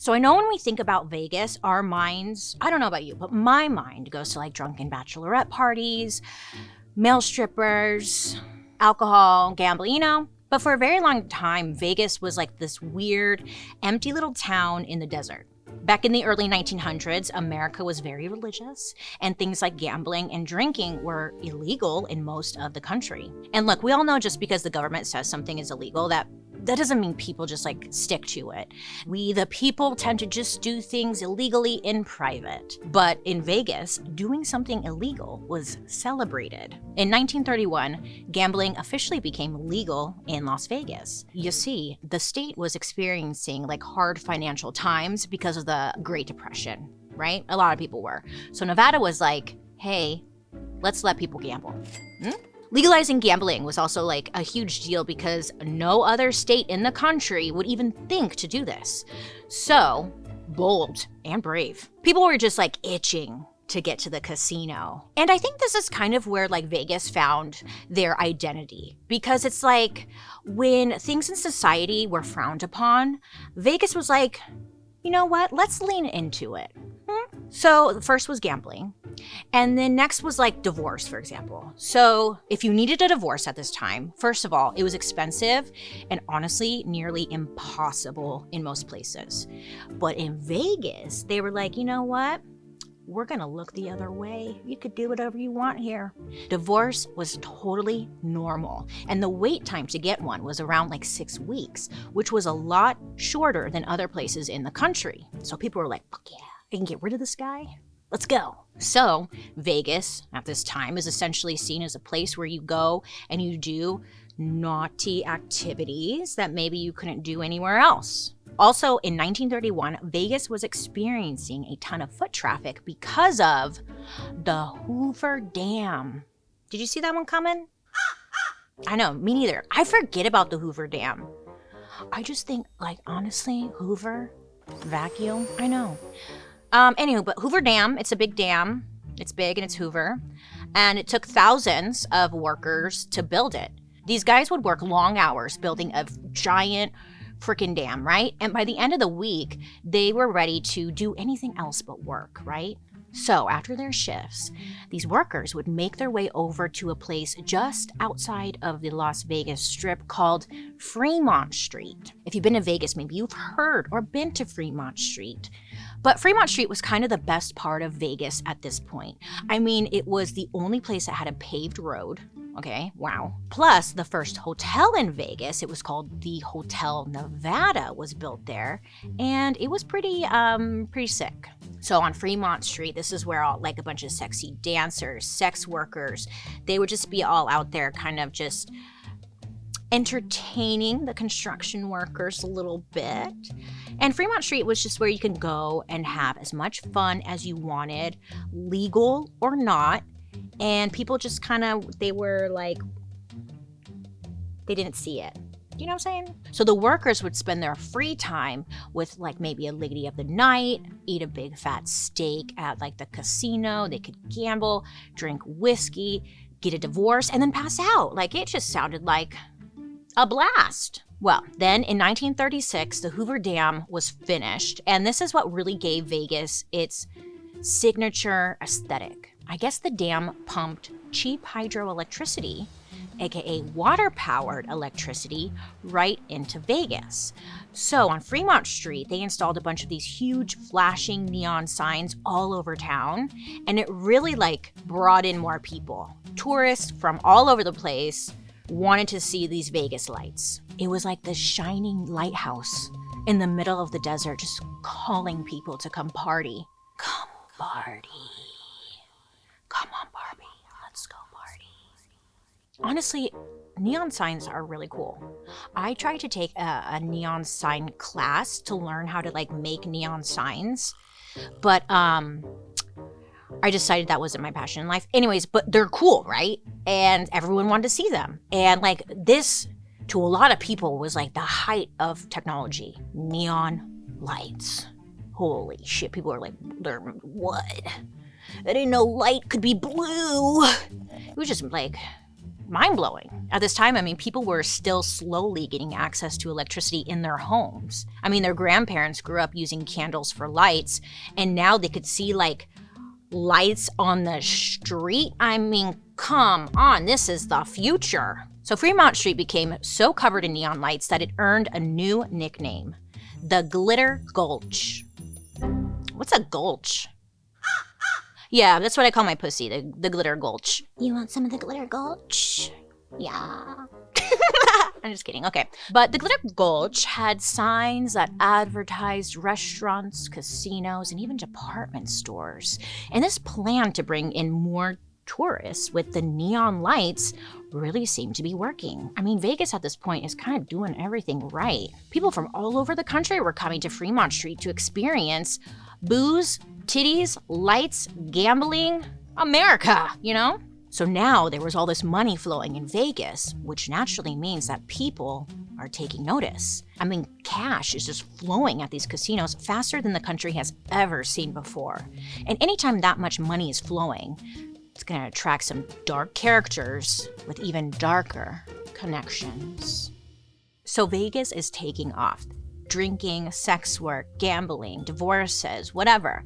So I know when we think about Vegas, our minds, I don't know about you, but my mind goes to like drunken bachelorette parties, male strippers, alcohol, gambling, you know? But for a very long time, Vegas was like this weird, empty little town in the desert. Back in the early 1900s, America was very religious, and things like gambling and drinking were illegal in most of the country. And look, we all know just because the government says something is illegal, that doesn't mean people just like stick to it. We, the people, tend to just do things illegally in private. But in Vegas, doing something illegal was celebrated. In 1931, gambling officially became legal in Las Vegas. You see, the state was experiencing like hard financial times because of the Great Depression, right? A lot of people were. So Nevada was like, hey, let's let people gamble. Legalizing gambling was also like a huge deal because no other state in the country would even think to do this. So, bold and brave. People were just like itching to get to the casino. And I think this is kind of where like Vegas found their identity, because it's like when things in society were frowned upon, Vegas was like, you know what, let's lean into it. So the first was gambling. And then next was like divorce, for example. So if you needed a divorce at this time, first of all, it was expensive and honestly nearly impossible in most places. But in Vegas, they were like, you know what? We're gonna look the other way. You could do whatever you want here. Divorce was totally normal. And the wait time to get one was around like 6 weeks, which was a lot shorter than other places in the country. So people were like, fuck yeah, I can get rid of this guy. Let's go. So Vegas at this time is essentially seen as a place where you go and you do naughty activities that maybe you couldn't do anywhere else. Also, in 1931, Vegas was experiencing a ton of foot traffic because of the Hoover Dam. Did you see that one coming? I know, me neither. I forget about the Hoover Dam. I just think, like, honestly, Hoover, vacuum, I know. Anywho, but Hoover Dam, it's a big dam. It's big and it's Hoover. And it took thousands of workers to build it. These guys would work long hours building a giant freaking dam, right? And by the end of the week, they were ready to do anything else but work, right? So after their shifts, these workers would make their way over to a place just outside of the Las Vegas Strip called Fremont Street. If you've been to Vegas, maybe you've heard or been to Fremont Street. But Fremont Street was kind of the best part of Vegas at this point. I mean, it was the only place that had a paved road. Okay, wow. Plus, the first hotel in Vegas, it was called the Hotel Nevada, was built there, and it was pretty sick. So on Fremont Street, this is where all like a bunch of sexy dancers, sex workers, they would just be all out there kind of just entertaining the construction workers a little bit. And Fremont Street was just where you can go and have as much fun as you wanted, legal or not. And people just kind of, they were like, they didn't see it. You know what I'm saying? So the workers would spend their free time with like maybe a lady of the night, eat a big fat steak at like the casino. They could gamble, drink whiskey, get a divorce, and then pass out. Like it just sounded like a blast. Well, then in 1936, the Hoover Dam was finished. And this is what really gave Vegas its signature aesthetic. I guess the dam pumped cheap hydroelectricity, aka water-powered electricity, right into Vegas. So on Fremont Street, they installed a bunch of these huge flashing neon signs all over town, and it really like brought in more people. Tourists from all over the place wanted to see these Vegas lights. It was like this shining lighthouse in the middle of the desert, just calling people to come party. Come party. Come on, Barbie, let's go party. Honestly, neon signs are really cool. I tried to take a neon sign class to learn how to like make neon signs, but I decided that wasn't my passion in life. Anyways, but they're cool, right? And everyone wanted to see them. And like this, to a lot of people, was like the height of technology. Neon lights. Holy shit, people are like, what? I didn't know light could be blue. It was just like mind-blowing. At this time, I mean, people were still slowly getting access to electricity in their homes. I mean, their grandparents grew up using candles for lights, and now they could see, like, lights on the street. I mean, come on, this is the future. So Fremont Street became so covered in neon lights that it earned a new nickname, the Glitter Gulch. What's a gulch? Yeah, that's what I call my pussy, the Glitter Gulch. You want some of the Glitter Gulch? Yeah. I'm just kidding. Okay. But the Glitter Gulch had signs that advertised restaurants, casinos, and even department stores. And this plan to bring in more tourists with the neon lights really seemed to be working. I mean, Vegas at this point is kind of doing everything right. People from all over the country were coming to Fremont Street to experience booze, titties, lights, gambling, America, you know? So now there was all this money flowing in Vegas, which naturally means that people are taking notice. I mean, cash is just flowing at these casinos faster than the country has ever seen before. And anytime that much money is flowing, it's gonna attract some dark characters with even darker connections. So Vegas is taking off. Drinking, sex work, gambling, divorces, whatever.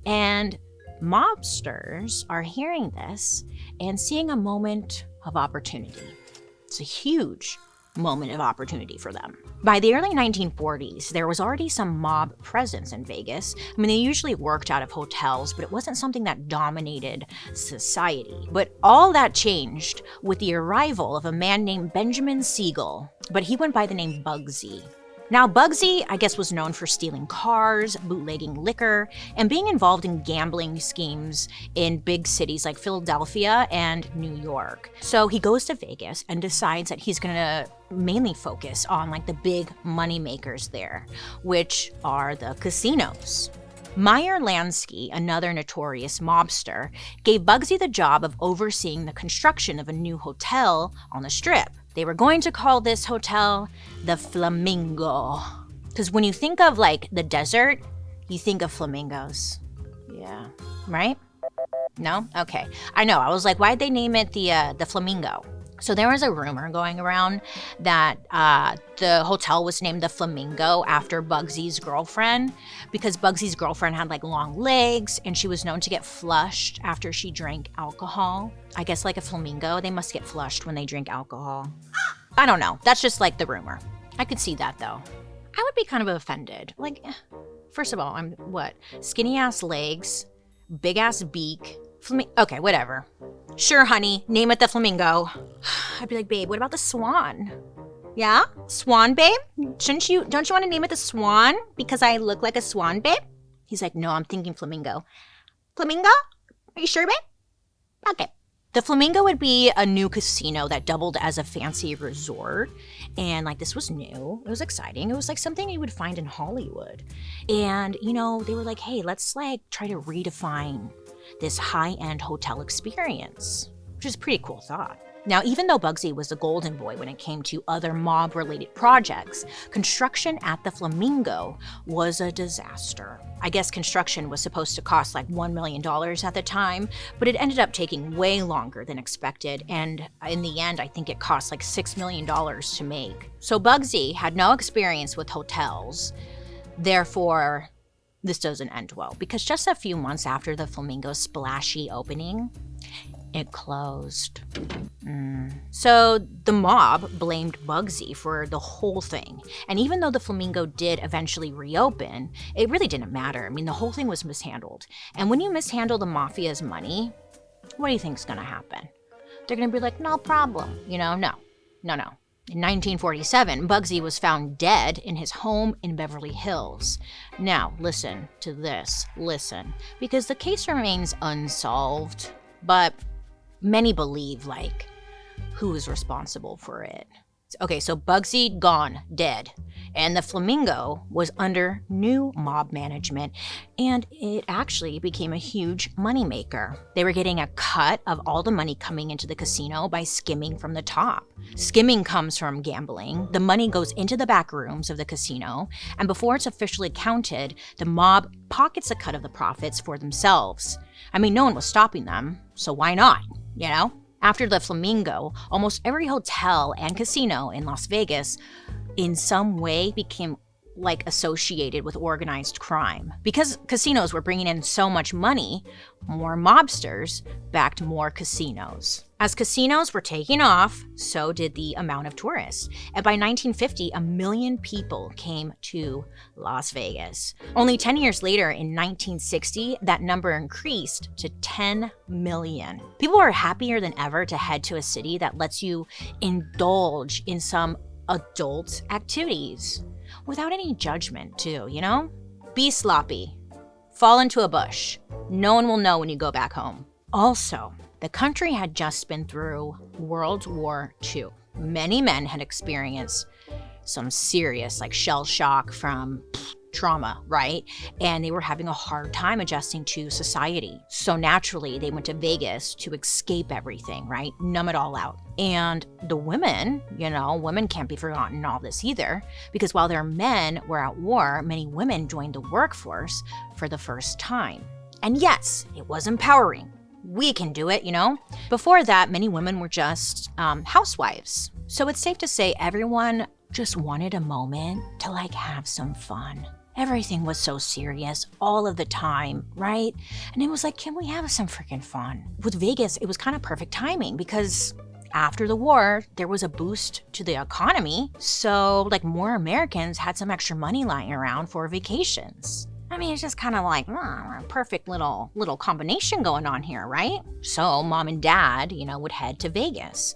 And mobsters are hearing this and seeing a moment of opportunity. It's a huge moment of opportunity for them. By the early 1940s, there was already some mob presence in Vegas. I mean, they usually worked out of hotels, but it wasn't something that dominated society. But all that changed with the arrival of a man named Benjamin Siegel, but he went by the name Bugsy. Now, Bugsy, I guess, was known for stealing cars, bootlegging liquor, and being involved in gambling schemes in big cities like Philadelphia and New York. So he goes to Vegas and decides that he's gonna mainly focus on like the big money makers there, which are the casinos. Meyer Lansky, another notorious mobster, gave Bugsy the job of overseeing the construction of a new hotel on the Strip. They were going to call this hotel the Flamingo. Because when you think of like the desert, you think of flamingos. Yeah, right? No? Okay. I know. I was like, why'd they name it the Flamingo? So there was a rumor going around that the hotel was named the Flamingo after Bugsy's girlfriend, because Bugsy's girlfriend had like long legs and she was known to get flushed after she drank alcohol. I guess like a flamingo, they must get flushed when they drink alcohol. I don't know. That's just like the rumor. I could see that though. I would be kind of offended. Like, first of all, I'm what? Skinny ass legs, big ass beak. Okay, whatever. Sure, honey, name it the Flamingo. I'd be like, babe, what about the swan? Yeah? Swan, babe? Don't you want to name it the Swan because I look like a swan, babe? He's like, no, I'm thinking Flamingo. Flamingo? Are you sure, babe? Okay. The Flamingo would be a new casino that doubled as a fancy resort. And like this was new. It was exciting. It was like something you would find in Hollywood. And, you know, they were like, hey, let's like try to redefine this high-end hotel experience, which is a pretty cool thought. Now, even though Bugsy was the golden boy when it came to other mob-related projects, construction at the Flamingo was a disaster. I guess construction was supposed to cost like $1 million at the time, but it ended up taking way longer than expected, and in the end, I think it cost like $6 million to make. So Bugsy had no experience with hotels, therefore, this doesn't end well, because just a few months after the Flamingo's splashy opening, it closed. So the mob blamed Bugsy for the whole thing. And even though the Flamingo did eventually reopen, it really didn't matter. I mean, the whole thing was mishandled. And when you mishandle the mafia's money, what do you think's gonna happen? They're gonna be like, no problem. You know, no. In 1947, Bugsy was found dead in his home in Beverly Hills. Now, listen to this. Listen. Because the case remains unsolved, but many believe, like, who is responsible for it. Okay, so Bugsy gone, dead. And the Flamingo was under new mob management, and it actually became a huge moneymaker. They were getting a cut of all the money coming into the casino by skimming from the top. Skimming comes from gambling. The money goes into the back rooms of the casino, and before it's officially counted, the mob pockets a cut of the profits for themselves. I mean, no one was stopping them, so why not, you know? After the Flamingo, almost every hotel and casino in Las Vegas in some way became associated with organized crime. Because casinos were bringing in so much money, more mobsters backed more casinos. As casinos were taking off, so did the amount of tourists. And by 1950, 1 million people came to Las Vegas. Only 10 years later, in 1960, that number increased to 10 million. People are happier than ever to head to a city that lets you indulge in some adult activities without any judgment too, you know? Be sloppy. Fall into a bush. No one will know when you go back home. Also, the country had just been through World War II. Many men had experienced some serious shell shock from trauma, right? And they were having a hard time adjusting to society. So naturally, they went to Vegas to escape everything, right? Numb it all out. And the women, women can't be forgotten in all this either, because while their men were at war, many women joined the workforce for the first time. And yes, it was empowering. We can do it, Before that, many women were just housewives. So it's safe to say everyone just wanted a moment to have some fun. Everything was so serious all of the time, right? And it was can we have some freaking fun? With Vegas, it was kind of perfect timing because after the war, there was a boost to the economy. So more Americans had some extra money lying around for vacations. I mean, it's just kind of a perfect little combination going on here, right? So mom and dad, would head to Vegas.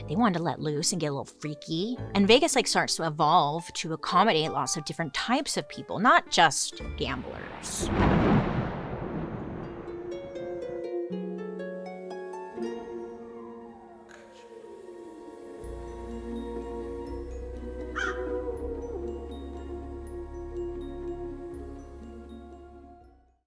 They wanted to let loose and get a little freaky. And Vegas starts to evolve to accommodate lots of different types of people, not just gamblers.